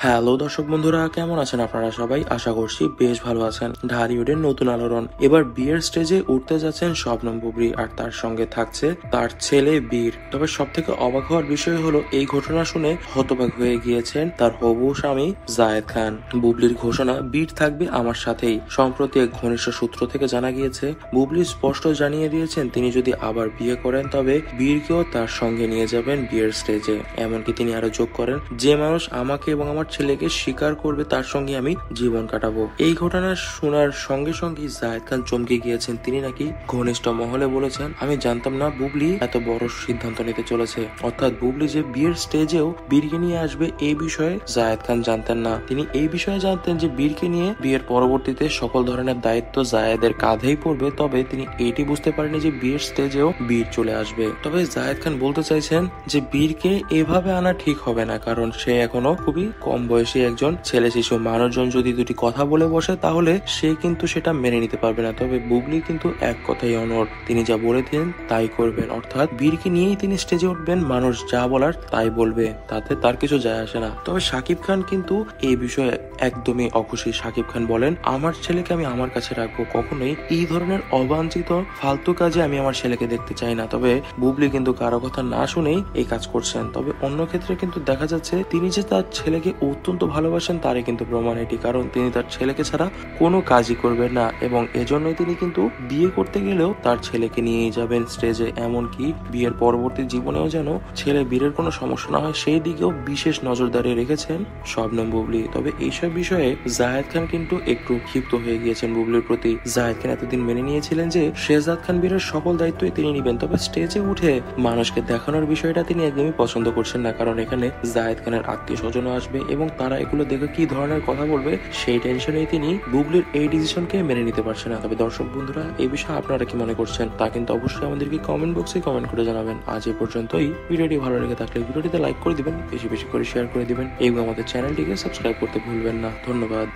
Hello দর্শক বন্ধুরা, কেমন আছেন আপনারা সবাই? আশা করছি বেশ ভালো আছেন। ঢালিউডের নতুন আলোড়ন এবার বিয়ের স্টেজে উঠতে যাচ্ছেন শবনম বুবলি, আর তার সঙ্গে থাকছে তার ছেলে বীর। তবে সব থেকে অবাক হওয়ার বিষয় হলো এই ঘটনা শুনে হতবাক হয়ে গিয়েছেন তার হবু স্বামী জায়েদ খান। বুবলির ঘোষণা, বীর থাকবে আমার সাথেই। সম্প্রতি এক ঘনিষ্ঠ সূত্র থেকে জানা গিয়েছে, বুবলি স্পষ্ট জানিয়ে দিয়েছেন তিনি যদি আবার বিয়ে করেন তবে বীরকেও তার সঙ্গে নিয়ে যাবেন বিয়ের স্টেজে। এমনকি তিনি আরো যোগ করেন, যে মানুষ আমাকে এবং আমার ছেলেকে স্বীকার করবে তার সঙ্গে আমি জীবন কাটাবো। এই ঘটনা শোনার সঙ্গে সঙ্গে জায়েদ খান চমকে গিয়েছেন। তিনি নাকি ঘনিষ্ঠ মহলে বলেছেন, আমি জানতাম না বুবলি এত বড় সিদ্ধান্ত নিতে চলেছে। অর্থাৎ বুবলি যে বিয়ের স্টেজেও বীরকে নিয়ে আসবে এই বিষয়ে জায়েদ খান জানতেন না। তিনি এই বিষয়ে জানতেন যে বীরকে নিয়ে বিয়ের পরবর্তীতে সকল ধরনের দায়িত্ব জায়েদের কাঁধেই পড়বে, তবে তিনি এটি বুঝতে পারেনি যে বিয়ের স্টেজেও বীর চলে আসবে। তবে জায়েদ খান বলতে চাইছেন যে বীরকে এভাবে আনা ঠিক হবে না, কারণ সে এখনো খুবই কম বয়সী একজন ছেলে শিশু। মানুষজন যদি দুটি কথা বলে বসে তাহলে সে কিন্তু সেটা মেনে নিতে পারবে না। তবে বুবলি কিন্তু এক কথাই অনড়, তিনি যা বলে দিন তাই করবেন। অর্থাৎ বীরকে নিয়েই তিনি স্টেজে উঠবেন, মানুষ যা বলার তাই বলবে, তাতে তার কিছু যায় আসে না। তবে শাকিব খান কিন্তু এই বিষয়ে একদমই অখুশি। শাকিব খান বলেন, আমার ছেলেকে আমি আমার কাছে রাখবো, কখনোই এই ধরনের অবাঞ্ছিত ফালতু কাজে আমি আমার ছেলেকে দেখতে চাই না। তবে বুবলি কিন্তু কারো কথা না শুনেই এই কাজ করছেন। তবে অন্য ক্ষেত্রে কিন্তু দেখা যাচ্ছে তিনি যে তার ছেলেকে অত্যন্ত ভালোবাসেন তারই কিন্তু প্রমাণ এটি, কারণ তিনি তার ছেলেকে ছাড়া কোনো কাজই করবেন না এবং এজন্যই তিনি কিন্তু বিয়ে করতে গেলেও তার ছেলেকে নিয়েই যাবেন স্টেজে। এমনকি বিয়ের পরবর্তী জীবনেও যেন ছেলে বীরের কোনো সমস্যা না হয় সেই দিকেও বিশেষ নজরদারি রেখেছেন শবনম বুবলি। তবে এইসব বিষয়ে জায়েদ খান কিন্তু একটু ক্ষিপ্ত হয়ে গিয়েছেন বুবলির প্রতি। জায়েদ খান এতদিন মেনে নিয়েছিলেন যে শেহজাদ খান বীরের সকল দায়িত্বই তিনি নেবেন, তবে স্টেজে উঠে মানুষকে দেখানোর বিষয়টা তিনি একদমই পছন্দ করছেন না, কারণ এখানে জায়েদ খানের আত্মীয় স্বজনও আসবে এবং তারা এগুলো দেখে কি ধরনের কথা বলবে সেই টেনশনেই তিনি বুবলির এই ডিসিশনকে মেনে নিতে পারছেন না। তবে দর্শক বন্ধুরা, এই বিষয়ে আপনারা কি মনে করছেন তা কিন্তু অবশ্যই আমাদেরকে কমেন্ট বক্সে কমেন্ট করে জানাবেন। আজ এই পর্যন্তই। ভিডিওটি ভালো লেগে থাকলে ভিডিওটিতে লাইক করে দিবেন, বেশি বেশি করে শেয়ার করে দিবেন এবং আমাদের চ্যানেলটিকে সাবস্ক্রাইব করতে ভুলবেন না। ধন্যবাদ।